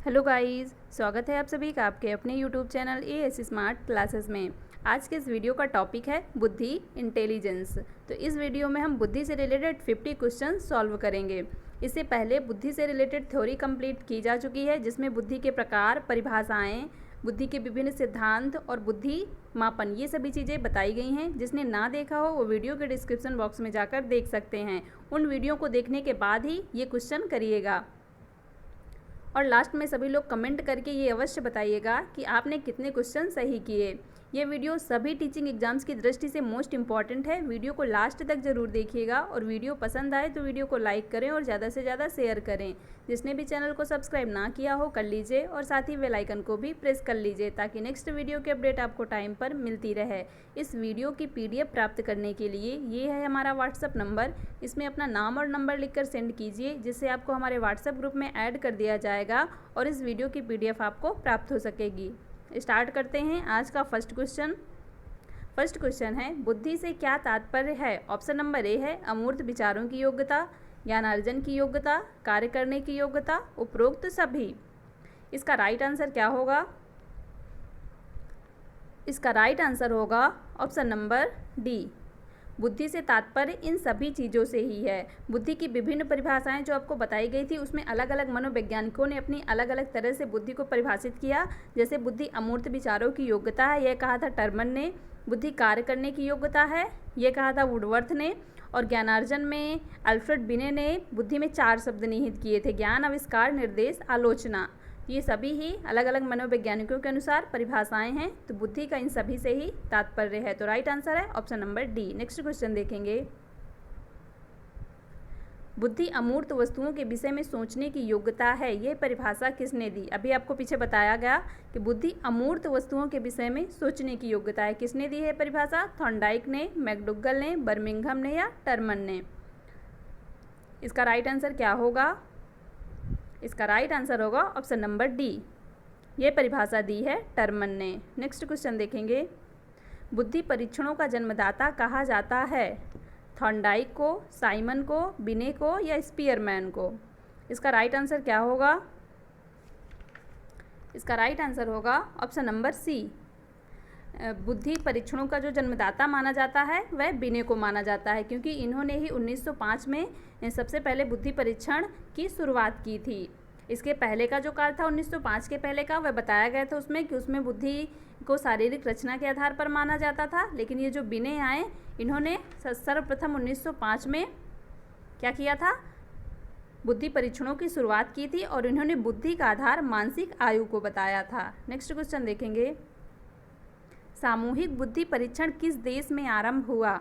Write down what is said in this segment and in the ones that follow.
Hello guys, स्वागत है आप सभी का आपके अपने YouTube channel as smart classes में। आज के इस वीडियो का टॉपिक है बुद्धि, इंटेलिजेंस। तो इस वीडियो में हम बुद्धि से रिलेटेड 50 क्वेश्चन सॉल्व करेंगे। इससे पहले बुद्धि से रिलेटेड थ्योरी कंप्लीट की जा चुकी है, जिसमें बुद्धि के प्रकार, परिभाषाएं, बुद्धि के विभिन्न सिद्धांत और बुद्धि मापन, ये सभी चीज़ें बताई गई हैं। जिसने ना देखा हो वो वीडियो के डिस्क्रिप्शन बॉक्स में जाकर देख सकते हैं। उन वीडियो को देखने के बाद ही ये क्वेश्चन करिएगा। और लास्ट में सभी लोग कमेंट करके ये अवश्य बताइएगा कि आपने कितने क्वेश्चन सही किए। ये वीडियो सभी टीचिंग एग्जाम्स की दृष्टि से मोस्ट इंपॉर्टेंट है। वीडियो को लास्ट तक ज़रूर देखिएगा और वीडियो पसंद आए तो वीडियो को लाइक करें और ज़्यादा से ज़्यादा शेयर करें। जिसने भी चैनल को सब्सक्राइब ना किया हो कर लीजिए और साथ ही बेल आइकन को भी प्रेस कर लीजिए, ताकि नेक्स्ट वीडियो की अपडेट आपको टाइम पर मिलती रहे। इस वीडियो की PDF प्राप्त करने के लिए ये है हमारा व्हाट्सअप नंबर। इसमें अपना नाम और नंबर लिखकर सेंड कीजिए, जिससे आपको हमारे व्हाट्सएप ग्रुप में ऐड कर दिया जाएगा और इस वीडियो की PDF आपको प्राप्त हो सकेगी। स्टार्ट करते हैं आज का फर्स्ट क्वेश्चन। फर्स्ट क्वेश्चन है, बुद्धि से क्या तात्पर्य है? ऑप्शन नंबर ए है अमूर्त विचारों की योग्यता, ज्ञानार्जन की योग्यता, कार्य करने की योग्यता, उपरोक्त सभी। इसका राइट आंसर क्या होगा? इसका राइट आंसर होगा ऑप्शन नंबर डी, बुद्धि से तात्पर्य इन सभी चीज़ों से ही है। बुद्धि की विभिन्न परिभाषाएं जो आपको बताई गई थी, उसमें अलग अलग मनोवैज्ञानिकों ने अपनी अलग अलग तरह से बुद्धि को परिभाषित किया। जैसे बुद्धि अमूर्त विचारों की योग्यता है, यह कहा था टर्मन ने। बुद्धि कार्य करने की योग्यता है, यह कहा था वुडवर्थ ने। और ज्ञानार्जन में अल्फ्रेड बिने ने बुद्धि में 4 शब्द निहित किए थे: ज्ञान, आविष्कार, निर्देश, आलोचना। ये सभी ही अलग अलग मनोवैज्ञानिकों के अनुसार परिभाषाएं हैं। तो बुद्धि का इन सभी से ही तात्पर्य है। तो राइट आंसर है option number D. Next question देखेंगे, बुद्धि अमूर्त वस्तुओं के विषय में सोचने की योग्यता है, यह परिभाषा किसने दी? अभी आपको पीछे बताया गया कि बुद्धि अमूर्त वस्तुओं के विषय में सोचने की योग्यता है। किसने दी है परिभाषा? थॉर्नडाइक ने, मैकडुगल ने, बर्मिंघम ने या टर्मन ने? इसका राइट आंसर क्या होगा? इसका राइट आंसर होगा ऑप्शन नंबर डी, ये परिभाषा दी है टर्मन ने। नेक्स्ट क्वेश्चन देखेंगे, बुद्धि परीक्षणों का जन्मदाता कहा जाता है? थॉर्नडाइक को, साइमन को, बिने को या स्पीयरमैन को? इसका राइट आंसर क्या होगा? इसका राइट आंसर होगा ऑप्शन नंबर सी, बुद्धि परीक्षणों का जो जन्मदाता माना जाता है वह बिने को माना जाता है, क्योंकि इन्होंने ही 1905 में सबसे पहले बुद्धि परीक्षण की शुरुआत की थी। इसके पहले का जो काल था 1905 के पहले का, वह बताया गया था उसमें कि उसमें बुद्धि को शारीरिक रचना के आधार पर माना जाता था। लेकिन ये जो बिने आए, इन्होंने सर्वप्रथम 1905 में क्या किया था? बुद्धि परीक्षणों की शुरुआत की थी और इन्होंने बुद्धि का आधार मानसिक आयु को बताया था। नेक्स्ट क्वेश्चन देखेंगे, सामूहिक बुद्धि परीक्षण किस देश में आरंभ हुआ?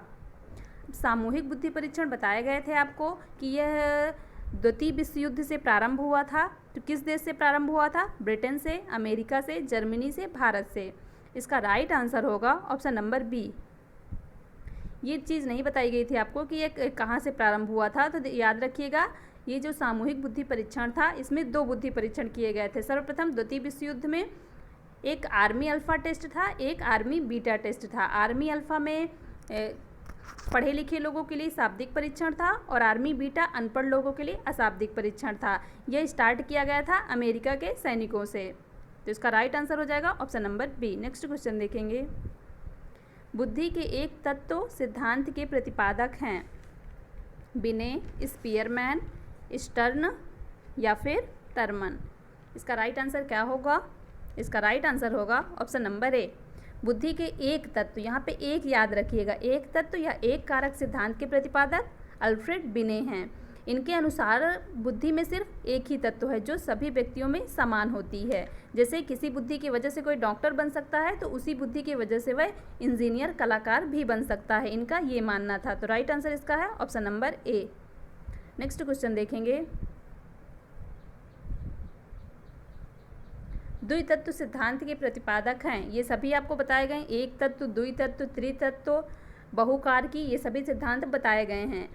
सामूहिक बुद्धि परीक्षण बताए गए थे आपको कि यह द्वितीय विश्व युद्ध से प्रारंभ हुआ था। तो किस देश से प्रारंभ हुआ था? ब्रिटेन से, अमेरिका से, जर्मनी से, भारत से। इसका राइट आंसर होगा ऑप्शन नंबर बी। ये चीज़ नहीं बताई गई थी आपको कि ये कहाँ से प्रारंभ हुआ था। तो याद रखिएगा, ये जो सामूहिक बुद्धि परीक्षण था, इसमें 2 बुद्धि परीक्षण किए गए थे। सर्वप्रथम द्वितीय विश्व युद्ध में एक आर्मी अल्फ़ा टेस्ट था, एक आर्मी बीटा टेस्ट था। आर्मी अल्फ़ा में पढ़े लिखे लोगों के लिए शाब्दिक परीक्षण था और आर्मी बीटा अनपढ़ लोगों के लिए अशाब्दिक परीक्षण था। यह स्टार्ट किया गया था अमेरिका के सैनिकों से। तो इसका राइट आंसर हो जाएगा option number B. Next question देखेंगे, बुद्धि के एक तत्व सिद्धांत के प्रतिपादक हैं? बिने, स्पीयरमैन, स्टर्न या फिर टर्मन? इसका राइट आंसर क्या होगा? इसका राइट आंसर होगा ऑप्शन नंबर ए, बुद्धि के एक तत्व। यहाँ पे एक याद रखिएगा, एक तत्व या एक कारक सिद्धांत के प्रतिपादक अल्फ्रेड बिने हैं। इनके अनुसार बुद्धि में सिर्फ एक ही तत्व है जो सभी व्यक्तियों में समान होती है। जैसे किसी बुद्धि की वजह से कोई डॉक्टर बन सकता है, तो उसी बुद्धि की वजह से वह इंजीनियर, कलाकार भी बन सकता है। इनका ये मानना था। तो राइट आंसर इसका है option number A. Next question देखेंगे, द्वितत्व सिद्धांत के प्रतिपादक हैं? ये सभी आपको बताए गए, एक तत्व, द्वितत्व, त्रितत्व, बहुकारकी, ये सभी सिद्धांत बताए गए हैं।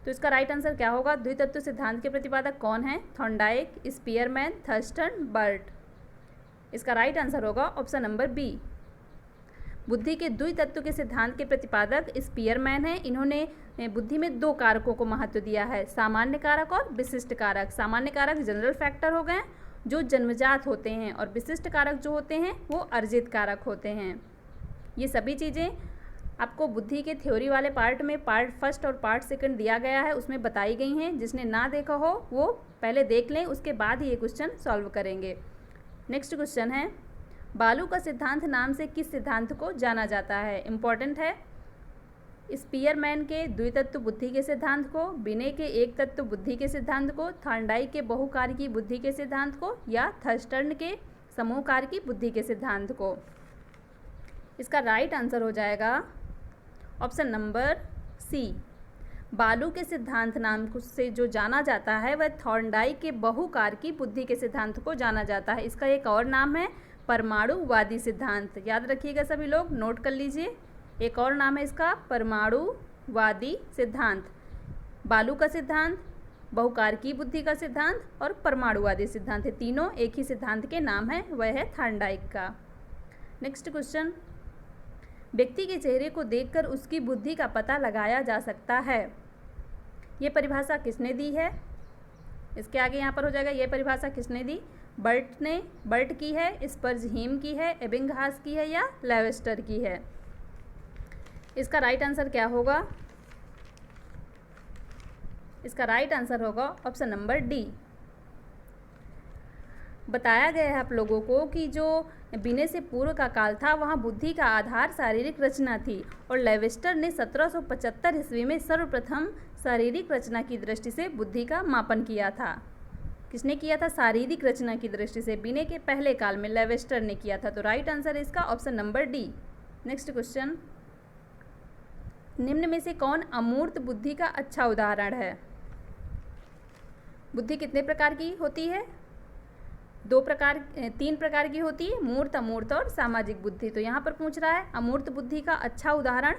तो इसका राइट आंसर क्या होगा? द्वितत्व सिद्धांत के प्रतिपादक कौन है? Thorndike, Spearman, Thurstone, Burt. इसका राइट आंसर होगा ऑप्शन नंबर बी। बुद्धि के द्वितत्व के सिद्धांत के प्रतिपादक स्पीयरमैन हैं। इन्होंने बुद्धि में 2 कारकों को महत्व दिया है, सामान्य कारक और विशिष्ट कारक। सामान्य कारक जनरल फैक्टर हो गए जो जन्मजात होते हैं और विशिष्ट कारक जो होते हैं वो अर्जित कारक होते हैं। ये सभी चीज़ें आपको बुद्धि के थ्योरी वाले पार्ट में पार्ट फर्स्ट और पार्ट सेकंड दिया गया है, उसमें बताई गई हैं। जिसने ना देखा हो वो पहले देख लें, उसके बाद ही ये क्वेश्चन सॉल्व करेंगे। नेक्स्ट क्वेश्चन है, बालू का सिद्धांत नाम से किस सिद्धांत को जाना जाता है? इम्पॉर्टेंट है। स्पीयरमैन के द्वितत्व बुद्धि के सिद्धांत को, बिने के एक तत्व बुद्धि के सिद्धांत को, थॉर्नडाइक के बहुकारकी बुद्धि के सिद्धांत को, या थर्स्टन के समूहकारकी बुद्धि के सिद्धांत को? इसका राइट आंसर हो जाएगा ऑप्शन नंबर सी। बालू के सिद्धांत नाम से जो जाना जाता है वह थॉर्नडाइक के बहुकारकी बुद्धि के सिद्धांत को जाना जाता है। इसका एक और नाम है परमाणुवादी सिद्धांत। याद रखिएगा सभी लोग, नोट कर लीजिए। एक और नाम है इसका परमाणुवादी सिद्धांत। बालू का सिद्धांत, बहुकारकी बुद्धि का सिद्धांत और परमाणुवादी सिद्धांत, तीनों एक ही सिद्धांत के नाम हैं, वह है थॉर्नडाइक का। नेक्स्ट क्वेश्चन, व्यक्ति के चेहरे को देखकर उसकी बुद्धि का पता लगाया जा सकता है। ये परिभाषा किसने दी है? इसके आगे यहाँ पर हो जाएगा, ये परिभाषा किसने दी? बर्ट की है, स्पर्जहीम की है, एबिंगहास की है या लेवेस्टर की है? इसका राइट आंसर क्या होगा? इसका राइट आंसर होगा ऑप्शन नंबर डी। बताया गया है आप लोगों को कि जो बिने से पूर्व का काल था वहाँ बुद्धि का आधार शारीरिक रचना थी और लेवेस्टर ने 1775 ईस्वी में सर्वप्रथम शारीरिक रचना की दृष्टि से बुद्धि का मापन किया था। किसने किया था? शारीरिक रचना की दृष्टि से बिने के पहले काल में लेवेस्टर ने किया था। तो राइट आंसर है इसका option number D. Next question, निम्न में से कौन अमूर्त बुद्धि का अच्छा उदाहरण है? बुद्धि कितने प्रकार की होती है? तीन प्रकार की होती है, मूर्त, अमूर्त और सामाजिक बुद्धि। तो यहाँ पर पूछ रहा है अमूर्त बुद्धि का अच्छा उदाहरण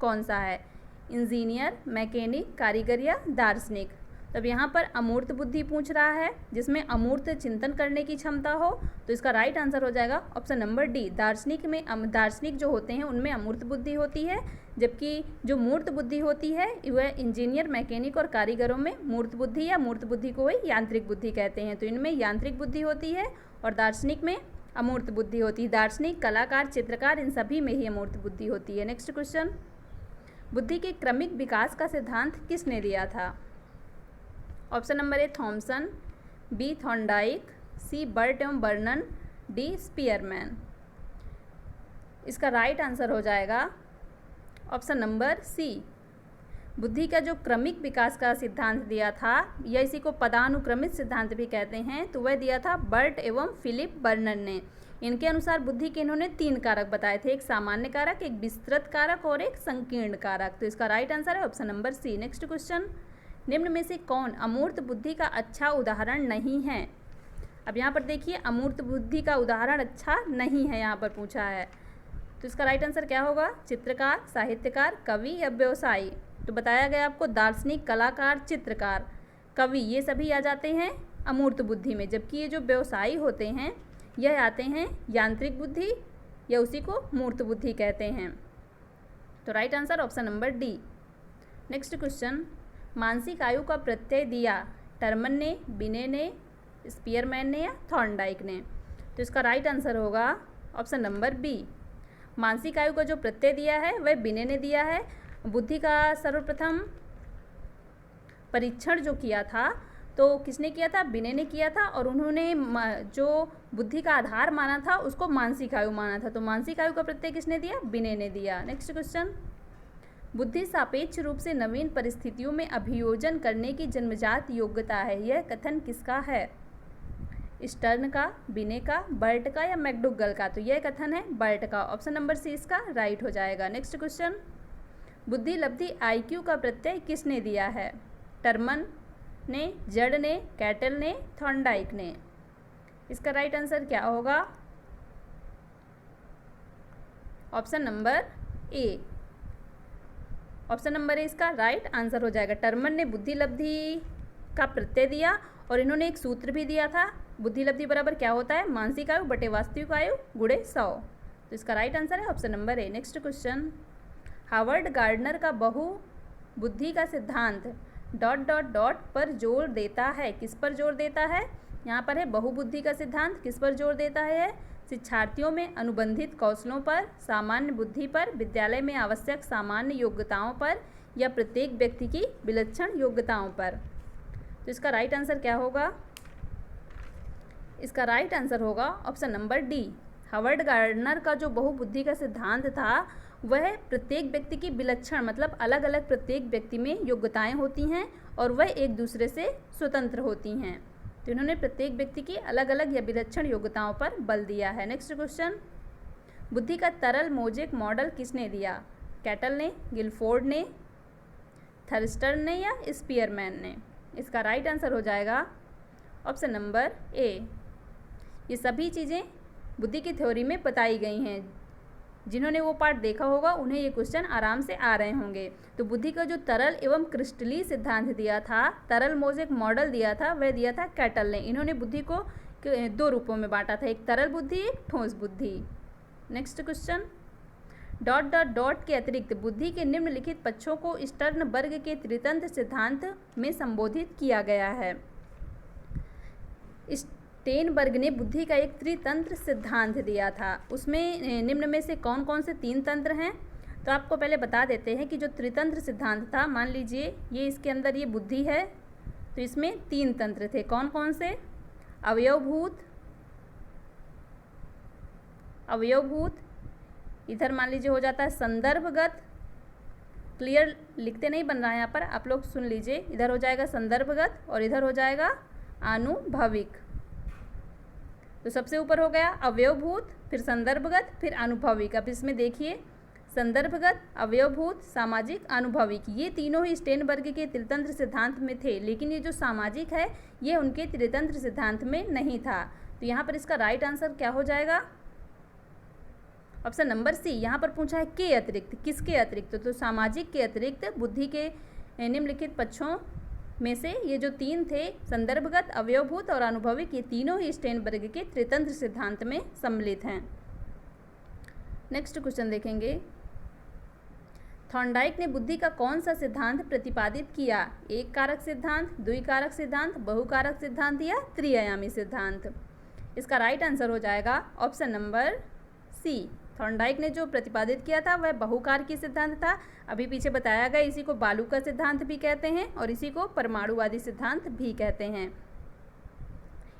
कौन सा है? इंजीनियर, मैकेनिक, कारीगर या दार्शनिक? तब यहाँ पर अमूर्त बुद्धि पूछ रहा है जिसमें अमूर्त चिंतन करने की क्षमता हो। तो इसका राइट आंसर हो जाएगा ऑप्शन नंबर डी। दार्शनिक जो होते हैं उनमें अमूर्त बुद्धि होती है, जबकि जो मूर्त बुद्धि होती है वह इंजीनियर, मैकेनिक और कारीगरों में मूर्त बुद्धि या मूर्त बुद्धि को वही यांत्रिक बुद्धि कहते हैं। तो इनमें यांत्रिक बुद्धि होती है और दार्शनिक में अमूर्त बुद्धि होती है। दार्शनिक, कलाकार, चित्रकार, इन सभी में ही अमूर्त बुद्धि होती है। नेक्स्ट क्वेश्चन, बुद्धि के क्रमिक विकास का सिद्धांत किसने दिया था? Option number A Thomson, B Thorndike, C Burt एवं बर्नन, डी स्पीयरमैन। इसका राइट आंसर हो जाएगा ऑप्शन नंबर सी। बुद्धि का जो क्रमिक विकास का सिद्धांत दिया था या इसी को पदानुक्रमित सिद्धांत भी कहते हैं, तो वह दिया था बर्ट एवं फिलिप बर्नन ने। इनके अनुसार बुद्धि के इन्होंने 3 कारक बताए थे, एक सामान्य कारक, एक विस्तृत कारक और एक संकीर्ण कारक। तो इसका राइट आंसर है option number C. Next question, निम्न में से कौन अमूर्त बुद्धि का अच्छा उदाहरण नहीं है? अब यहाँ पर देखिए अमूर्त बुद्धि का उदाहरण अच्छा नहीं है यहाँ पर पूछा है। तो इसका राइट आंसर क्या होगा? चित्रकार, साहित्यकार, कवि या व्यवसायी? तो बताया गया आपको दार्शनिक, कलाकार, चित्रकार, कवि, ये सभी आ जाते हैं अमूर्त बुद्धि में, जबकि ये जो व्यवसायी होते हैं यह आते हैं यांत्रिक बुद्धि या उसी को मूर्त बुद्धि कहते हैं। तो right answer option number D. Next question, मानसिक आयु का प्रत्यय दिया टर्मन ने, बिने ने, स्पीयरमैन ने या थॉर्नडाइक ने? तो इसका राइट आंसर होगा ऑप्शन नंबर बी। मानसिक आयु का जो प्रत्यय दिया है वह बिने ने दिया है। बुद्धि का सर्वप्रथम परीक्षण जो किया था तो किसने किया था? बिने ने किया था और उन्होंने जो बुद्धि का आधार माना था उसको मानसिक आयु माना था। तो मानसिक आयु का प्रत्यय किसने दिया? बिने ने दिया। नेक्स्ट क्वेश्चन, बुद्धि सापेक्ष रूप से नवीन परिस्थितियों में अभियोजन करने की जन्मजात योग्यता है, यह कथन किसका है? स्टर्न का, बिने का, बर्ट का या मैकडुगल का? तो यह कथन है बर्ट का। ऑप्शन नंबर सी इसका राइट हो जाएगा। नेक्स्ट क्वेश्चन, बुद्धि लब्धि आईक्यू का प्रत्यय किसने दिया है? टर्मन ने, जड ने, कैटल ने, थॉर्नडाइक ने? इसका राइट आंसर क्या होगा? ऑप्शन नंबर ए। ऑप्शन नंबर ए इसका राइट आंसर हो जाएगा। टर्मन ने बुद्धि लब्धि का प्रत्यय दिया और इन्होंने एक सूत्र भी दिया था, बुद्धि लब्धि बराबर क्या होता है? मानसिक आयु बटे वास्तविक आयु गुणे 100। तो इसका राइट आंसर है option number A. Next question, Howard Gardner का बहु बुद्धि का सिद्धांत ... पर जोर देता है, किस पर जोर देता है? यहाँ पर है बहुबुद्धि का सिद्धांत किस पर जोर देता है? शिक्षार्थियों में अनुबंधित कौशलों पर, सामान्य बुद्धि पर, विद्यालय में आवश्यक सामान्य योग्यताओं पर, या प्रत्येक व्यक्ति की विलक्षण योग्यताओं पर। तो इसका राइट आंसर क्या होगा? इसका राइट आंसर होगा option number D. Howard Gardner का जो बहुबुद्धि का सिद्धांत था वह प्रत्येक व्यक्ति की विलक्षण मतलब अलग अलग प्रत्येक व्यक्ति में योग्यताएं होती हैं और वह एक दूसरे से स्वतंत्र होती हैं। तो इन्होंने प्रत्येक व्यक्ति की अलग अलग या विलक्षण योग्यताओं पर बल दिया है। नेक्स्ट क्वेश्चन, बुद्धि का तरल मोजेक मॉडल किसने दिया? कैटल ने, गिलफोर्ड ने, थर्स्टन ने, या स्पीयरमैन ने? इसका राइट आंसर हो जाएगा ऑप्शन नंबर ए। ये सभी चीज़ें बुद्धि की थ्योरी में बताई गई हैं। जिन्होंने वो पार्ट देखा होगा उन्हें ये क्वेश्चन आराम से आ रहे होंगे। तो बुद्धि का जो तरल एवं क्रिस्टलीय सिद्धांत दिया था, तरल मोजेक मॉडल दिया था, वह दिया था कैटल ने। इन्होंने बुद्धि को दो रूपों में बांटा था, एक तरल बुद्धि, एक ठोस बुद्धि। Next question, dot dot dot के अतिरिक्त बुद्धि के निम्नलिखित पक्षों को स्टर्नबर्ग के त्रितंत्र सिद्धांत में संबोधित किया गया है। स्टेनबर्ग ने बुद्धि का एक त्रितंत्र सिद्धांत दिया था। उसमें निम्न में से कौन कौन से तीन तंत्र हैं? तो आपको पहले बता देते हैं कि जो त्रितंत्र सिद्धांत था, मान लीजिए ये इसके अंदर ये बुद्धि है, तो इसमें तीन तंत्र थे। कौन कौन से? अवयवभूत, इधर मान लीजिए हो जाता है संदर्भगत। क्लियर लिखते नहीं बन रहा है यहाँ पर, आप लोग सुन लीजिए। इधर हो जाएगा संदर्भगत और इधर हो जाएगा आनुभविक। तो सबसे ऊपर हो गया अवयवभूत, फिर संदर्भगत, फिर आनुभविक। अब इसमें देखिए, संदर्भगत, अवयवभूत, सामाजिक, आनुभविक, ये तीनों ही स्टेनबर्ग के त्रितंत्र सिद्धांत में थे, लेकिन ये जो सामाजिक है ये उनके त्रितंत्र सिद्धांत में नहीं था। तो यहाँ पर इसका राइट आंसर क्या हो जाएगा? Option number C. यहाँ पर पूछा है के अतिरिक्त, किसके अतिरिक्त? तो सामाजिक के अतिरिक्त बुद्धि के निम्नलिखित पक्षों में से ये जो तीन थे, संदर्भगत, अवयवभूत और आनुभविक, ये तीनों ही स्टेनबर्ग के त्रितंत्र सिद्धांत में सम्मिलित हैं। नेक्स्ट क्वेश्चन देखेंगे, थॉर्नडाइक ने बुद्धि का कौन सा सिद्धांत प्रतिपादित किया? एक कारक सिद्धांत, द्विकारक सिद्धांत, बहुकारक सिद्धांत, या त्रिआयामी सिद्धांत? इसका राइट आंसर हो जाएगा ऑप्शन नंबर सी। थॉर्नडाइक ने जो प्रतिपादित किया था वह बहुकारकीय सिद्धांत था। अभी पीछे बताया गया, इसी को बालू का सिद्धांत भी कहते हैं और इसी को परमाणुवादी सिद्धांत भी कहते हैं।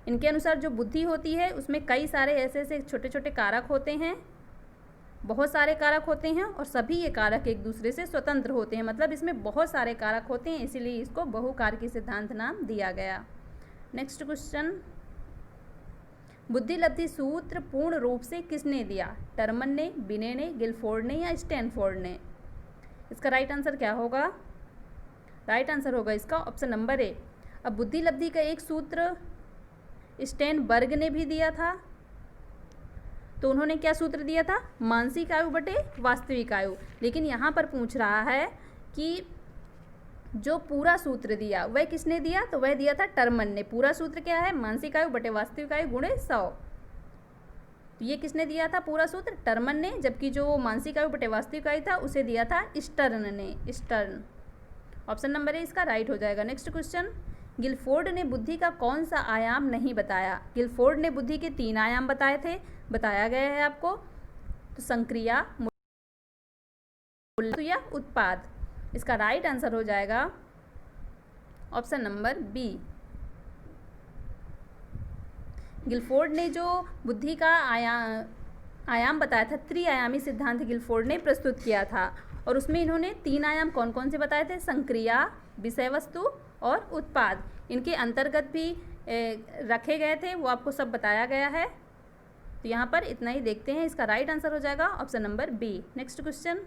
इनके अनुसार जो बुद्धि होती है उसमें कई सारे ऐसे ऐसे छोटे छोटे कारक होते हैं, बहुत सारे कारक होते हैं और सभी ये कारक एक दूसरे से स्वतंत्र होते हैं। मतलब इसमें बहुत सारे कारक होते हैं, इसीलिए इसको बहुकारकीय सिद्धांत नाम दिया गया। नेक्स्ट क्वेश्चन, बुद्धि लब्धि सूत्र पूर्ण रूप से किसने दिया? टर्मन ने, बिने ने, गिलफोर्ड ने, या स्टैनफोर्ड ने? इसका राइट आंसर क्या होगा? राइट आंसर होगा इसका ऑप्शन नंबर ए। अब बुद्धि लब्धि का एक सूत्र स्टेनबर्ग ने भी दिया था। तो उन्होंने क्या सूत्र दिया था? मानसिक आयु बटे वास्तविक आयु। लेकिन यहाँ पर पूछ रहा है कि जो पूरा सूत्र दिया वह किसने दिया? तो वह दिया था टर्मन ने। पूरा सूत्र क्या है? मानसिक आयु बटे वास्तविक आयु गुणे 100। तो ये किसने दिया था पूरा सूत्र? टर्मन ने। जबकि जो मानसिक आयु बटे वास्तविक आयु था उसे दिया था स्टर्न ने। स्टर्न ऑप्शन नंबर ए इसका राइट हो जाएगा। नेक्स्ट क्वेश्चन, गिलफोर्ड ने बुद्धि का कौन सा आयाम नहीं बताया? गिलफोर्ड ने बुद्धि के 3 आयाम बताए थे, बताया गया है आपको। तो संक्रिया, या उत्पाद? इसका राइट आंसर हो जाएगा ऑप्शन नंबर बी। गिलफोर्ड ने जो बुद्धि का आयाम बताया था, त्रिआयामी सिद्धांत गिलफोर्ड ने प्रस्तुत किया था और उसमें इन्होंने 3 आयाम कौन कौन से बताए थे? संक्रिया, विषय वस्तु और उत्पाद। इनके अंतर्गत भी रखे गए थे, वो आपको सब बताया गया है। तो यहाँ पर इतना ही देखते हैं। इसका राइट आंसर हो जाएगा option number B. Next question,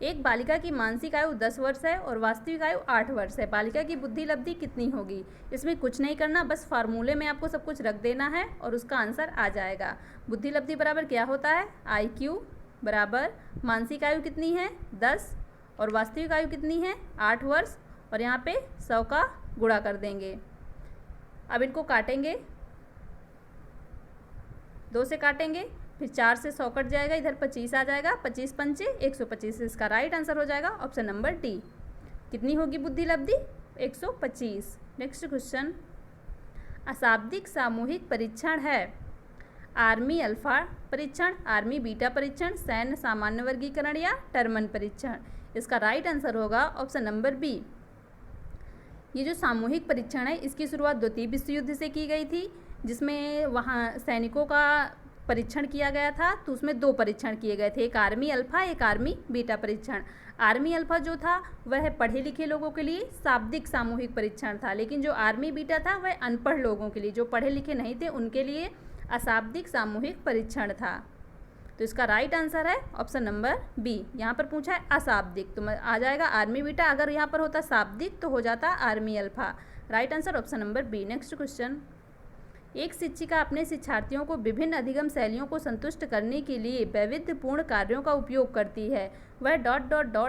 एक बालिका की मानसिक आयु 10 वर्ष है और वास्तविक आयु 8 वर्ष है। बालिका की बुद्धि लब्धि कितनी होगी? इसमें कुछ नहीं करना, बस फार्मूले में आपको सब कुछ रख देना है और उसका आंसर आ जाएगा। बुद्धि लब्धि बराबर क्या होता है? IQ बराबर मानसिक आयु कितनी है? 10 और वास्तविक आयु कितनी है? 8 वर्ष। और यहाँ पे 100 का गुणा कर देंगे। अब इनको काटेंगे, 2 से काटेंगे, फिर 4 से 100 कट जाएगा, इधर 25 आ जाएगा, 25 पंचे 125। इसका राइट आंसर हो जाएगा ऑप्शन नंबर डी। कितनी होगी बुद्धि लब्धि? 125। नेक्स्ट क्वेश्चन, अशाब्दिक सामूहिक परीक्षण है? आर्मी अल्फा परीक्षण, आर्मी बीटा परीक्षण, सैन्य सामान्य वर्गीकरण या टर्मन परीक्षण। इसका राइट आंसर होगा ऑप्शन नंबर बी। ये जो सामूहिक परीक्षण है इसकी शुरुआत द्वितीय विश्व युद्ध से की गई थी, जिसमें वहाँ सैनिकों का परीक्षण किया गया था। तो उसमें 2 परीक्षण किए गए थे, एक आर्मी अल्फा, एक आर्मी बीटा परीक्षण। आर्मी अल्फा जो था वह पढ़े लिखे लोगों के लिए शाब्दिक सामूहिक परीक्षण था, लेकिन जो आर्मी बीटा था वह अनपढ़ लोगों के लिए, जो पढ़े लिखे नहीं थे उनके लिए अशाब्दिक सामूहिक परीक्षण था। तो इसका राइट आंसर है ऑप्शन नंबर बी। यहाँ पर पूछा है अशाब्दिक, तो आ जाएगा आर्मी बीटा। अगर यहाँ पर होता शाब्दिक तो हो जाता army alpha. Right answer option number B. Next question, एक शिक्षिका अपने शिक्षार्थियों को विभिन्न अधिगम शैलियों को संतुष्ट करने के लिए वैविध्यपूर्ण कार्यों का उपयोग करती है। वह ...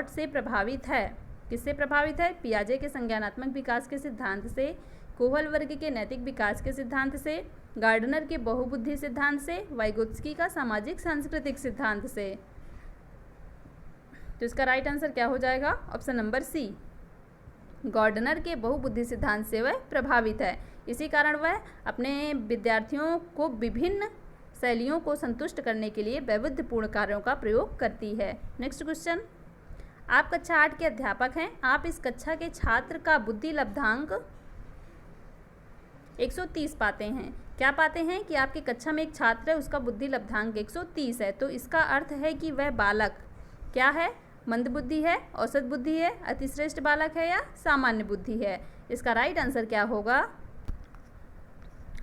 से प्रभावित है। किससे प्रभावित है? पियाजे के संज्ञानात्मक विकास के सिद्धांत से, कोहल वर्ग के नैतिक विकास के सिद्धांत से, गार्डनर के बहुबुद्धि सिद्धांत से, वाइगोत्स्की का सामाजिक सांस्कृतिक सिद्धांत से। तो इसका राइट आंसर क्या हो जाएगा? ऑप्शन नंबर सी। गार्डनर के बहुबुद्धि सिद्धांत से वह प्रभावित है, इसी कारण वह अपने विद्यार्थियों को विभिन्न शैलियों को संतुष्ट करने के लिए वैविध्यपूर्ण कार्यों का प्रयोग करती है। नेक्स्ट क्वेश्चन, आप कक्षा 8 के अध्यापक हैं। आप इस कक्षा के छात्र का बुद्धि लब्धांक 130 पाते हैं। क्या पाते हैं कि आपकी कक्षा में एक छात्र है, उसका बुद्धि लब्धांक 130 है। तो इसका अर्थ है कि वह बालक क्या है? मंद बुद्धि है, औसत बुद्धि है, अतिश्रेष्ठ बालक है या सामान्य बुद्धि है। इसका राइट आंसर क्या होगा?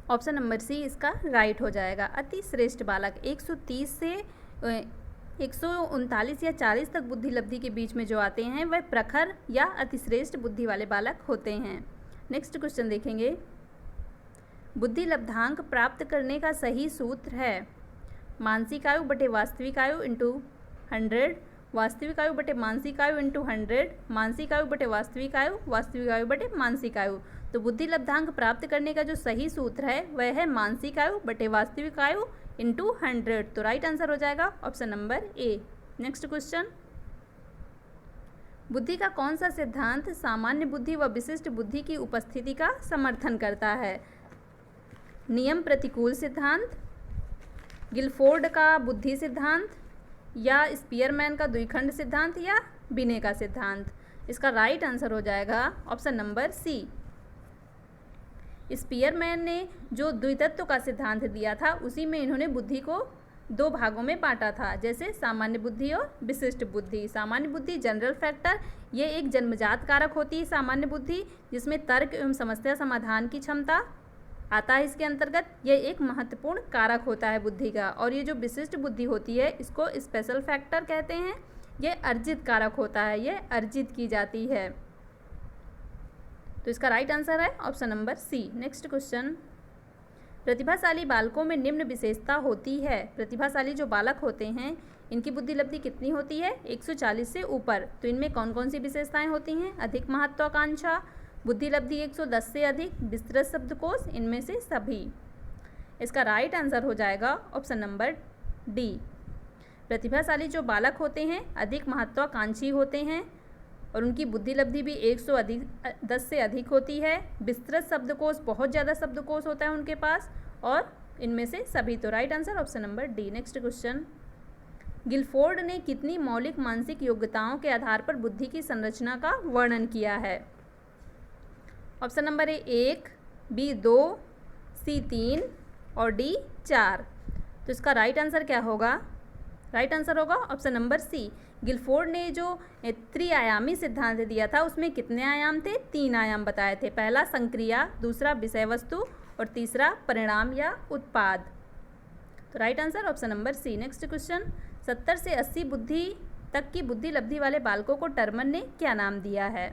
ऑप्शन नंबर सी इसका राइट हो जाएगा, अतिश्रेष्ठ बालक। 130 से 139 या 40 तक बुद्धि लब्धि के बीच में जो आते हैं वह प्रखर या अतिश्रेष्ठ बुद्धि वाले बालक होते हैं। नेक्स्ट क्वेश्चन देखेंगे, बुद्धि लब्धांक प्राप्त करने का सही सूत्र है मानसिक आयु बटे वास्तविक आयु इंटू 100, वास्तविक आयु बटे मानसिक आयु इंटू 100, मानसिक आयु बटे वास्तविक आयु, वास्तविक आयु बटे मानसिक आयु। तो बुद्धि लब्धांक प्राप्त करने का जो सही सूत्र है वह है मानसिक आयु बटे वास्तविक आयु इंटू 100। तो राइट आंसर हो जाएगा option number A. Next question, बुद्धि का कौन सा सिद्धांत सामान्य बुद्धि व विशिष्ट बुद्धि की उपस्थिति का समर्थन करता है? नियम प्रतिकूल सिद्धांत, गिलफोर्ड का बुद्धि सिद्धांत, या स्पीयरमैन का द्विखंड सिद्धांत, या बिने का सिद्धांत। इसका राइट आंसर हो जाएगा ऑप्शन नंबर सी। स्पीयरमैन ने जो द्वितत्व का सिद्धांत दिया था उसी में इन्होंने बुद्धि को 2 भागों में बांटा था, जैसे सामान्य बुद्धि और विशिष्ट बुद्धि। सामान्य बुद्धि जनरल फैक्टर, ये एक जन्मजात कारक होती है सामान्य बुद्धि, जिसमें तर्क एवं समस्या समाधान की क्षमता आता है इसके अंतर्गत। ये एक महत्वपूर्ण कारक होता है बुद्धि का। और ये जो विशिष्ट बुद्धि होती है इसको स्पेशल फैक्टर कहते हैं। ये अर्जित कारक होता है, ये अर्जित की जाती है। तो इसका राइट आंसर है option number C. Next question, प्रतिभाशाली बालकों में निम्न विशेषता होती है। प्रतिभाशाली जो बालक होते हैं इनकी बुद्धि लब्धि कितनी होती है? 140 से ऊपर। तो इनमें कौन कौन सी विशेषताएं होती हैं? अधिक महत्वाकांक्षा, बुद्धि लब्धि 110 से अधिक, विस्तृत शब्दकोश, इनमें से सभी। इसका राइट आंसर हो जाएगा ऑप्शन नंबर डी। प्रतिभाशाली जो बालक होते हैं अधिक महत्वाकांक्षी होते हैं और उनकी बुद्धि लब्धि भी 110 से अधिक होती है। विस्तृत शब्दकोश, बहुत ज़्यादा शब्दकोश होता है उनके पास, और इनमें से सभी। तो right answer option number D. Next question, Guilford ने कितनी मौलिक मानसिक योग्यताओं के आधार पर बुद्धि की संरचना का वर्णन किया है? ऑप्शन नंबर ए 1, बी 2, सी 3 और डी 4। तो इसका राइट आंसर क्या होगा? राइट आंसर होगा ऑप्शन नंबर सी। गिलफोर्ड ने जो त्रिआयामी सिद्धांत दिया था उसमें कितने आयाम थे? 3 आयाम बताए थे। पहला संक्रिया, दूसरा विषय वस्तु और तीसरा परिणाम या उत्पाद। तो right answer option number C. Next question, 70 से 80 बुद्धि तक की बुद्धि लब्धि वाले बालकों को टर्मन ने क्या नाम दिया है?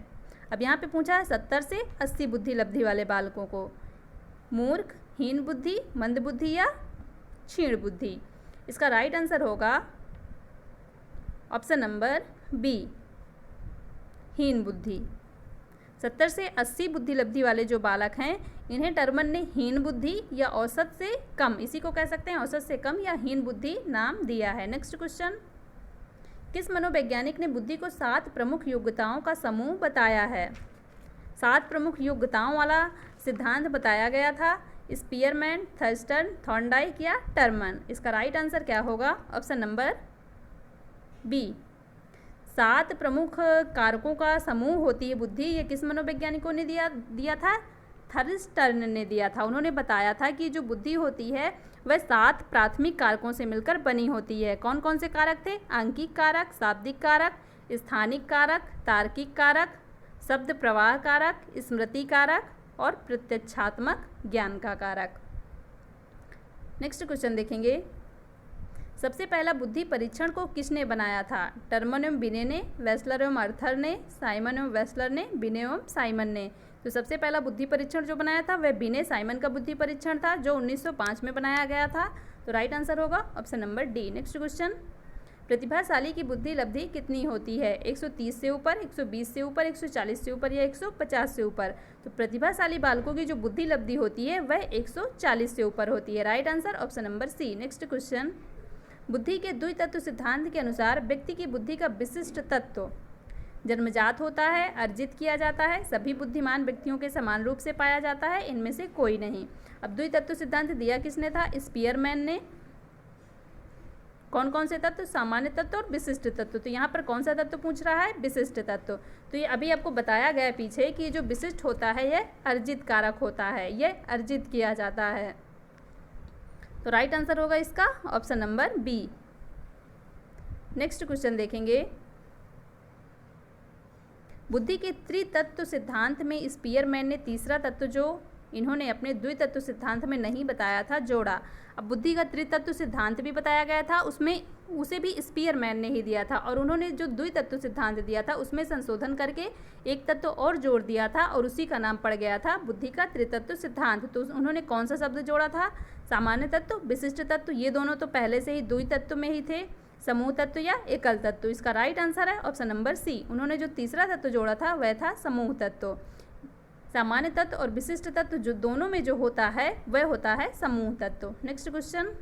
अब यहाँ पे पूछा है 70 से 80 बुद्धि लब्धि वाले बालकों को मूर्ख, हीन बुद्धि, मंद बुद्धि या क्षीण बुद्धि। इसका राइट आंसर होगा ऑप्शन नंबर बी, हीन बुद्धि। 70 से 80 बुद्धि लब्धि वाले जो बालक हैं इन्हें टर्मन ने हीन बुद्धि या औसत से कम, इसी को कह सकते हैं औसत से कम या हीन बुद्धि नाम दिया है। नेक्स्ट क्वेश्चन, किस मनोवैज्ञानिक ने बुद्धि को 7 प्रमुख योग्यताओं का समूह बताया है? 7 प्रमुख योग्यताओं वाला सिद्धांत बताया गया था? स्पीयरमैन, थर्स्टन, थॉर्नडाइक या टर्मन? इसका राइट आंसर क्या होगा? Option number B. 7 प्रमुख कारकों का समूह होती है बुद्धि, ये किस मनोवैज्ञानिकों ने दिया था? थर्स्टन ने दिया था। उन्होंने बताया था कि जो बुद्धि होती है वह 7 प्राथमिक कारकों से मिलकर बनी होती है। कौन कौन से कारक थे? आंकिक कारक, शाब्दिक कारक, स्थानिक कारक, तार्किक कारक, शब्द प्रवाह कारक, स्मृति कारक और प्रत्यक्षात्मक ज्ञान का कारक। नेक्स्ट क्वेश्चन देखेंगे। सबसे पहला बुद्धि परीक्षण को किसने बनाया था? टर्मन एवं बिने ने, वेस्लर एवं अर्थर ने, साइमन एवं वेस्लर ने, बिने एवं साइमन ने? तो सबसे पहला बुद्धि परीक्षण जो बनाया था वह बिने साइमन का बुद्धि परीक्षण था, जो 1905 में बनाया गया था। तो राइट आंसर होगा option number D. Next question. प्रतिभाशाली की बुद्धि लब्धि कितनी होती है? 130 से ऊपर, 120 से ऊपर, 140 से ऊपर या 150 से ऊपर? तो प्रतिभाशाली बालकों की जो बुद्धि लब्धि होती है वह 140 से ऊपर होती है। Right answer option number C. Next question. बुद्धि के द्वितत्व सिद्धांत के अनुसार व्यक्ति की बुद्धि का विशिष्ट तत्व जन्मजात होता है, अर्जित किया जाता है, सभी बुद्धिमान व्यक्तियों के समान रूप से पाया जाता है, इनमें से कोई नहीं। अब द्वितत्व सिद्धांत दिया किसने था? स्पीयरमैन ने। कौन कौन से तत्व? सामान्य तत्व और विशिष्ट तत्व। तो यहाँ पर कौन सा तत्व पूछ रहा है? विशिष्ट तत्व। तो ये अभी आपको बताया गया पीछे कि जो विशिष्ट होता है यह अर्जित कारक होता है, यह अर्जित किया जाता है। तो राइट आंसर होगा इसका option number B. Next question देखेंगे। बुद्धि के त्रितत्व सिद्धांत में स्पीयरमैन ने तीसरा तत्व जो इन्होंने अपने द्वितत्व सिद्धांत में नहीं बताया था जोड़ा। अब बुद्धि का त्रितत्व सिद्धांत भी बताया गया था, उसमें उसे भी स्पीयरमैन ने ही दिया था, और उन्होंने जो द्वितत्व सिद्धांत दिया था उसमें संशोधन करके एक तत्व और जोड़ दिया था और उसी का नाम पड़ गया था बुद्धि का त्रितत्व सिद्धांत। तो उन्होंने कौन सा शब्द जोड़ा था? सामान्य तत्व, विशिष्ट तत्व। ये दोनों तो पहले से ही द्वितत्व में ही थे। समूह तत्व या एकल तत्व? इसका राइट आंसर है ऑप्शन नंबर सी। उन्होंने जो तीसरा तत्व जोड़ा था वह था समूह तत्व। सामान्य तत्व और विशिष्ट तत्व जो दोनों में जो होता है वह होता है समूह तत्व। Next question.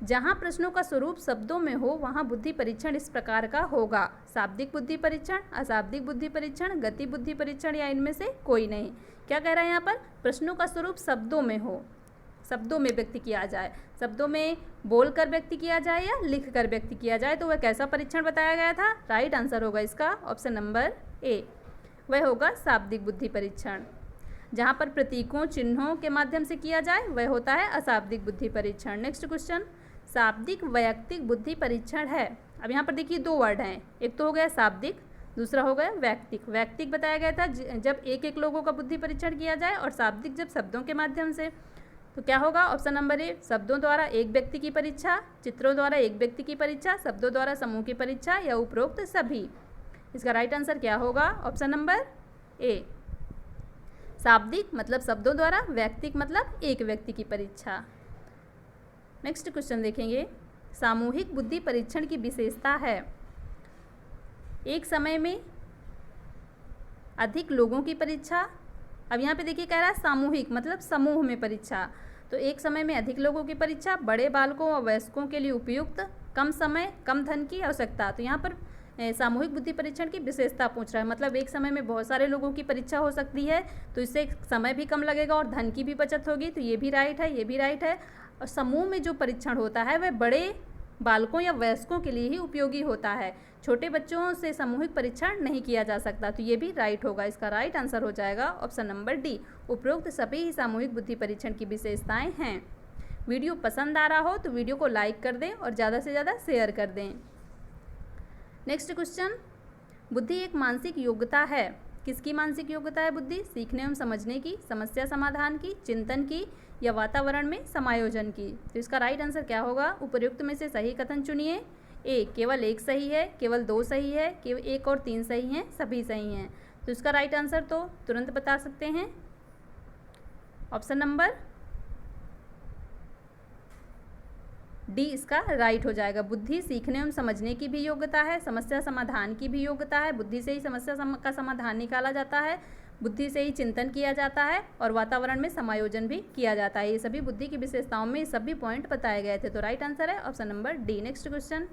जहां प्रश्नों का स्वरूप शब्दों में हो वहां बुद्धि परीक्षण इस प्रकार का होगा। शाब्दिक बुद्धि परीक्षण, अशाब्दिक बुद्धि परीक्षण, गति बुद्धि परीक्षण या इनमें से कोई नहीं। क्या कह रहा है यहाँ पर? प्रश्नों का स्वरूप शब्दों में हो, शब्दों में व्यक्त किया जाए, शब्दों में बोलकर व्यक्त किया जाए या लिख कर व्यक्त किया जाए, तो वह कैसा परीक्षण बताया गया था? राइट आंसर होगा इसका ऑप्शन नंबर ए। वह होगा शाब्दिक बुद्धि परीक्षण। जहाँ पर प्रतीकों, चिन्हों के माध्यम से किया जाए वह होता है अशाब्दिक बुद्धि परीक्षण। Next question. शाब्दिक वैयक्तिक बुद्धि परीक्षण है। अब यहाँ पर देखिए 2 वर्ड हैं, एक तो हो गया शाब्दिक, दूसरा हो गया वैयक्तिक। वैयक्तिक बताया गया था जब एक एक लोगों का बुद्धि परीक्षण किया जाए, और शाब्दिक जब शब्दों के माध्यम से। तो क्या होगा? ऑप्शन नंबर ए, शब्दों द्वारा एक व्यक्ति की परीक्षा, चित्रों द्वारा एक व्यक्ति की परीक्षा, शब्दों द्वारा समूह की परीक्षा या उपरोक्त सभी। इसका राइट आंसर क्या होगा? ऑप्शन नंबर ए। शाब्दिक मतलब शब्दों द्वारा, वैयक्तिक मतलब एक व्यक्ति की परीक्षा। नेक्स्ट क्वेश्चन देखेंगे। सामूहिक बुद्धि परीक्षण की विशेषता है एक समय में अधिक लोगों की परीक्षा। अब यहाँ पे देखिए कह रहा है सामूहिक मतलब समूह में परीक्षा, तो एक समय में अधिक लोगों की परीक्षा, बड़े बालकों और वयस्कों के लिए उपयुक्त, कम समय कम धन की आवश्यकता। तो यहाँ पर सामूहिक बुद्धि परीक्षण की विशेषता पूछ रहा है, मतलब एक समय में बहुत सारे लोगों की परीक्षा हो सकती है, तो इससे समय भी कम लगेगा और धन की भी बचत होगी। तो ये भी राइट है, ये भी राइट है। और समूह में जो परीक्षण होता है वह बड़े बालकों या वयस्कों के लिए ही उपयोगी होता है, छोटे बच्चों से सामूहिक परीक्षण नहीं किया जा सकता। तो ये भी राइट होगा। इसका राइट आंसर हो जाएगा ऑप्शन नंबर डी। उपरोक्त सभी ही सामूहिक बुद्धि परीक्षण की विशेषताएं हैं। वीडियो पसंद आ रहा हो तो वीडियो को लाइक कर दें और ज़्यादा से ज़्यादा शेयर कर दें। Next question. बुद्धि एक मानसिक योग्यता है। किसकी मानसिक योग्यता है बुद्धि? सीखने एवं समझने की, समस्या समाधान की, चिंतन की या वातावरण में समायोजन की। तो इसका राइट आंसर क्या होगा? उपर्युक्त में से सही कथन चुनिए। ए, केवल एक सही है, केवल 2 सही है, केवल 1 और 3 सही हैं, सभी सही हैं। तो इसका राइट आंसर तो तुरंत बता सकते हैं, ऑप्शन नंबर डी इसका राइट हो जाएगा। बुद्धि सीखने एवं समझने की भी योग्यता है, समस्या समाधान की भी योग्यता है। बुद्धि से ही समस्या का समाधान निकाला जाता है, बुद्धि से ही चिंतन किया जाता है और वातावरण में समायोजन भी किया जाता है। ये सभी बुद्धि की विशेषताओं में सभी पॉइंट बताए गए थे। तो राइट आंसर है option number D. Next question.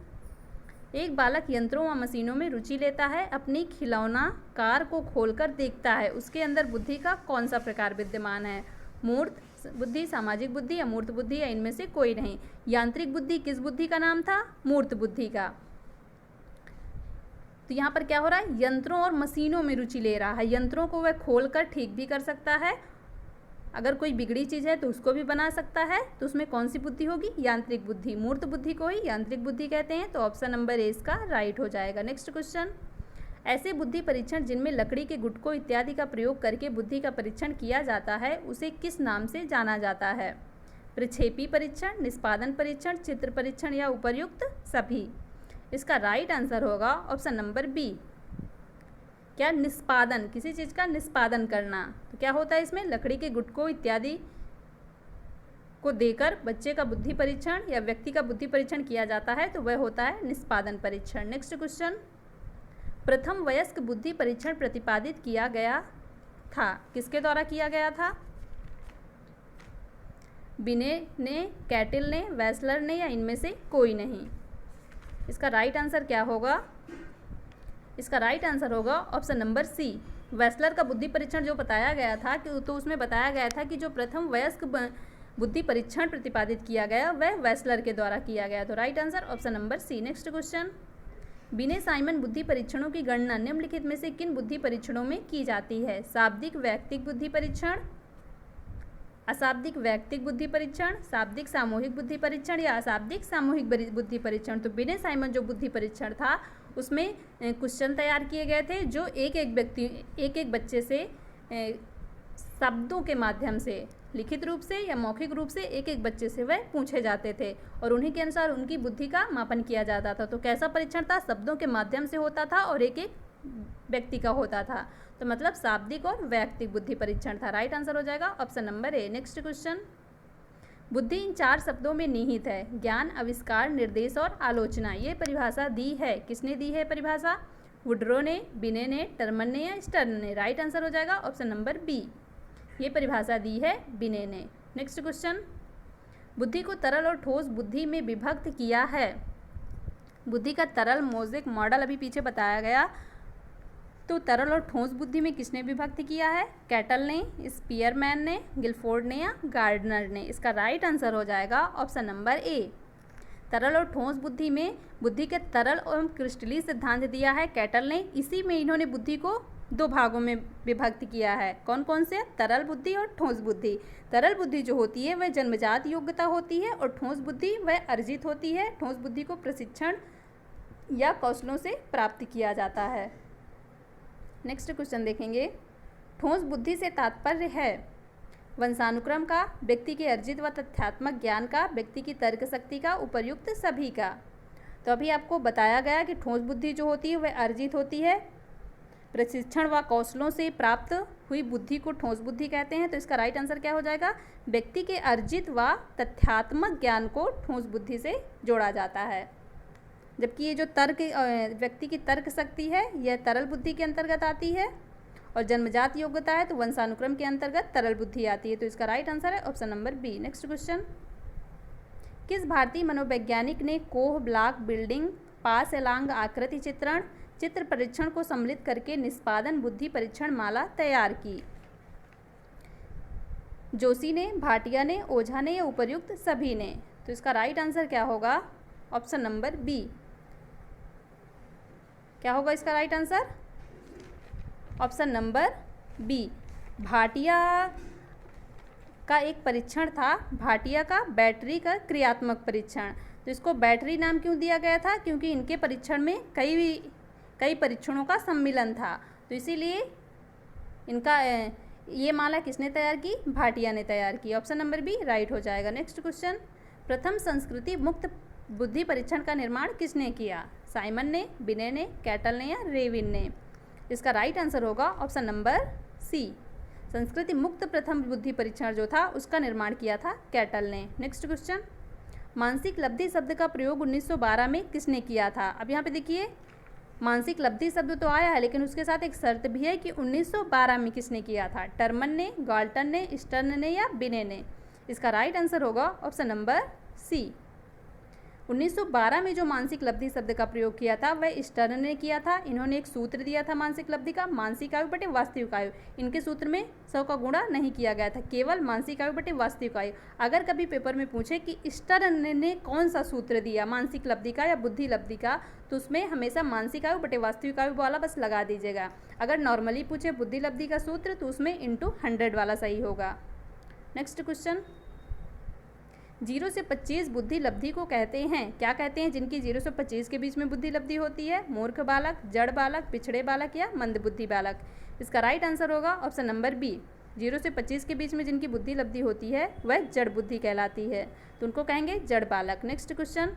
एक बालक यंत्रों व मशीनों में रुचि लेता है, अपनी खिलौना कार को खोलकर देखता है, उसके अंदर बुद्धि का कौन सा प्रकार विद्यमान है? मूर्त बुद्धि, सामाजिक बुद्धि, अमूर्त बुद्धि या इनमें से कोई नहीं। यांत्रिक बुद्धि किस बुद्धि का नाम था? मूर्त बुद्धि का। तो यहाँ पर क्या हो रहा है? यंत्रों और मशीनों में रुचि ले रहा है। यंत्रों को वह खोलकर ठीक भी कर सकता है, अगर कोई बिगड़ी चीज़ है तो उसको भी बना सकता है, तो उसमें कौन सी बुद्धि होगी? यांत्रिक बुद्धि। मूर्त बुद्धि को ही यांत्रिक बुद्धि कहते हैं, तो ऑप्शन नंबर ए इसका राइट हो जाएगा। नेक्स्ट क्वेश्चन, ऐसे बुद्धि परीक्षण जिनमें लकड़ी के गुटकों इत्यादि का प्रयोग करके बुद्धि का परीक्षण किया जाता है, उसे किस नाम से जाना जाता है? प्रक्षेपी परीक्षण, निष्पादन परीक्षण, चित्र परीक्षण या उपर्युक्त सभी? इसका राइट आंसर होगा ऑप्शन नंबर बी। क्या? निष्पादन, किसी चीज़ का निष्पादन करना। तो क्या होता है इसमें? लकड़ी के गुटकों इत्यादि को देकर बच्चे का बुद्धि परीक्षण या व्यक्ति का बुद्धि परीक्षण किया जाता है, तो वह होता है निष्पादन परीक्षण। नेक्स्ट क्वेश्चन, प्रथम वयस्क बुद्धि परीक्षण प्रतिपादित किया गया था, किसके द्वारा किया गया था? बिने ने, कैटिल ने, वेस्लर ने या इनमें से कोई नहीं? इसका राइट आंसर क्या होगा? इसका राइट आंसर होगा ऑप्शन नंबर सी। वेस्लर का बुद्धि परीक्षण जो बताया गया था कि तो उसमें बताया गया था कि जो प्रथम वयस्क बुद्धि परीक्षण प्रतिपादित किया गया वह वेस्लर के द्वारा किया गया। तो right answer option number C. Next question, Binet Simon बुद्धि परीक्षणों की गणना निम्नलिखित में से किन बुद्धि परीक्षणों में की जाती है? शाब्दिक वैयक्तिक बुद्धि परीक्षण, अशाब्दिक वैयक्तिक बुद्धि परीक्षण, शाब्दिक सामूहिक बुद्धि परीक्षण या अशाब्दिक सामूहिक बुद्धि परीक्षण? तो बिने साइमन जो बुद्धि परीक्षण था उसमें क्वेश्चन तैयार किए गए थे जो एक एक बच्चे से शब्दों के माध्यम से, लिखित रूप से या मौखिक रूप से एक एक बच्चे से वह पूछे जाते थे और उन्हीं के अनुसार उनकी बुद्धि का मापन किया जाता था। तो कैसा परीक्षण था? शब्दों के माध्यम से होता था और एक एक व्यक्ति का होता था, तो मतलब शाब्दिक और वैयक्तिक बुद्धि परीक्षण था। राइट आंसर हो जाएगा option number A. Next question, बुद्धि इन 4 शब्दों में निहित है, ज्ञान, आविष्कार, निर्देश और आलोचना। ये परिभाषा दी है, किसने दी है परिभाषा? वुड्रो ने, बिने ने, टर्मन ने या स्टर्न ने? राइट आंसर हो जाएगा ऑप्शन नंबर बी। ये परिभाषा दी है बिने ने। नेक्स्ट क्वेश्चन, बुद्धि को तरल और ठोस बुद्धि में विभक्त किया है। बुद्धि का तरल, मोज़ेक, मॉडल अभी पीछे बताया गया, तो तरल और ठोस बुद्धि में किसने विभक्त किया है? कैटल ने, स्पीयरमैन ने, गिलफोर्ड ने या गार्डनर ने? इसका राइट आंसर हो जाएगा ऑप्शन नंबर ए। तरल और ठोस बुद्धि में बुद्धि के तरल एवं क्रिस्टलीय सिद्धांत दिया है कैटल ने। इसी में इन्होंने बुद्धि को 2 भागों में विभक्त किया है। कौन कौन से? तरल बुद्धि और ठोस बुद्धि। तरल बुद्धि जो होती है वह जन्मजात योग्यता होती है और ठोस बुद्धि वह अर्जित होती है। ठोस बुद्धि को प्रशिक्षण या कौशलों से प्राप्त किया जाता है। नेक्स्ट क्वेश्चन देखेंगे, ठोस बुद्धि से तात्पर्य है वंशानुक्रम का, व्यक्ति के अर्जित व तथ्यात्मक ज्ञान का, व्यक्ति की तर्क शक्ति का, उपर्युक्त सभी का। तो अभी आपको बताया गया कि ठोस बुद्धि जो होती है वह अर्जित होती है, प्रशिक्षण व कौशलों से प्राप्त हुई बुद्धि को ठोस बुद्धि कहते हैं। तो इसका राइट आंसर क्या हो जाएगा? व्यक्ति के अर्जित व तथ्यात्मक ज्ञान को ठोस बुद्धि से जोड़ा जाता है, जबकि ये जो तर्क व्यक्ति की तर्क शक्ति है यह तरल बुद्धि के अंतर्गत आती है और जन्मजात योग्यता है तो वंशानुक्रम के अंतर्गत तरल बुद्धि आती है। तो इसका राइट आंसर है option number B. Next question, किस भारतीय मनोवैज्ञानिक ने Kohs block building, pass along आकृति चित्रण, चित्र परीक्षण को सम्मिलित करके निष्पादन बुद्धि परीक्षण माला तैयार की? जोशी ने, भाटिया ने, ओझा ने या उपर्युक्त सभी ने? तो इसका राइट आंसर क्या होगा? Option number B. क्या होगा इसका right answer? Option number B. Bhatia का एक परीक्षण था, भाटिया का बैटरी का क्रियात्मक परीक्षण। तो इसको बैटरी नाम क्यों दिया गया था? क्योंकि इनके परीक्षण में कई परीक्षणों का सम्मिलन था, तो इसीलिए इनका ये माला किसने तैयार की? भाटिया ने तैयार की। ऑप्शन नंबर बी राइट हो जाएगा। नेक्स्ट क्वेश्चन, प्रथम संस्कृति मुक्त बुद्धि परीक्षण का निर्माण किसने किया? साइमन ने, बिने ने, कैटल ने या रेविन ने? इसका राइट आंसर होगा ऑप्शन नंबर सी। संस्कृति मुक्त प्रथम बुद्धि परीक्षण जो था उसका निर्माण किया था कैटल ने। नेक्स्ट क्वेश्चन, मानसिक लब्धि शब्द का प्रयोग 1912 में किसने किया था? अब यहाँ पे देखिए मानसिक लब्धि शब्द तो आया है लेकिन उसके साथ एक शर्त भी है कि 1912 में किसने किया था? टर्मन ने, गाल्टन ने, स्टर्न ने या बिने ने? इसका राइट आंसर होगा ऑप्शन नंबर सी। 1912 में जो मानसिक लब्धि शब्द का प्रयोग किया था वह स्टर्न ने किया था। इन्होंने एक सूत्र दिया था मानसिक लब्धि का, मानसिक आयु बटे वास्तविक आयु। इनके सूत्र में 100 का गुणा नहीं किया गया था, केवल मानसिक आयु बटे वास्तविक आयु। अगर कभी पेपर में पूछे कि स्टर्न ने कौन सा सूत्र दिया, मानसिक लब्धि का या बुद्धि लब्धि का, तो उसमें हमेशा मानसिक आयु बटे वास्तविक आयु वाला बस लगा दीजिएगा। अगर नॉर्मली पूछे बुद्धि लब्धि का सूत्र तो उसमें × 100 वाला सही होगा। नेक्स्ट क्वेश्चन, 0 से 25 बुद्धि लब्धि को कहते हैं, क्या कहते हैं जिनकी 0 से 25 के बीच में बुद्धि लब्धि होती है? मूर्ख बालक, जड़ बालक, पिछड़े बालक या मंदबुद्धि बालक। इसका राइट आंसर होगा ऑप्शन नंबर बी। 0 से 25 के बीच में जिनकी बुद्धि लब्धि होती है वह जड़ बुद्धि कहलाती है, तो उनको कहेंगे जड़ बालक। नेक्स्ट क्वेश्चन,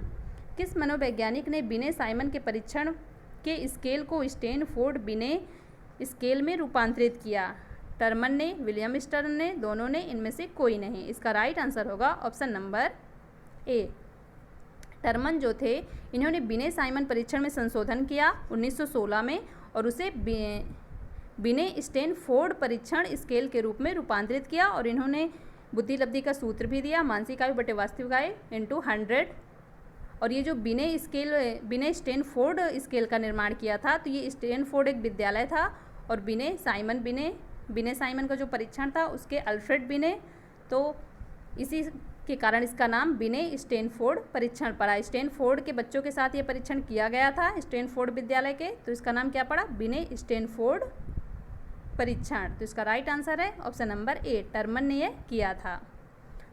किस मनोवैज्ञानिक ने बिने साइमन के परीक्षण के स्केल को स्टैनफोर्ड बिने स्केल में रूपांतरित किया? टर्मन ने, विलियम स्टर्न ने, दोनों ने, इनमें से कोई नहीं। इसका राइट आंसर होगा ऑप्शन नंबर ए। टर्मन जो थे इन्होंने बिने साइमन परीक्षण में संशोधन किया 1916 में और उसे बिने स्टैनफोर्ड परीक्षण स्केल के रूप में रूपांतरित किया और इन्होंने बुद्धि लब्धि का सूत्र भी दिया, मानसिक आयु बटे वास्तविक आयु × 100। और ये जो बिने स्टैनफोर्ड स्केल का निर्माण किया था, तो ये स्टैनफोर्ड एक विद्यालय था और बिने साइमन का जो परीक्षण था उसके अल्फ्रेड बिने, तो इसी के कारण इसका नाम बिने स्टैनफोर्ड परीक्षण पड़ा। स्टैनफोर्ड के बच्चों के साथ ये परीक्षण किया गया था स्टैनफोर्ड विद्यालय के, तो इसका नाम क्या पड़ा? बिने स्टैनफोर्ड परीक्षण। तो इसका राइट आंसर है ऑप्शन नंबर ए, टर्मन ने ये किया था।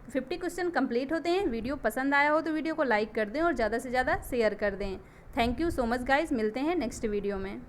50 क्वेश्चन कंप्लीट होते हैं। वीडियो पसंद आया हो तो वीडियो को लाइक कर दें और ज़्यादा से ज़्यादा शेयर कर दें। Thank you so much guys, मिलते हैं नेक्स्ट वीडियो में।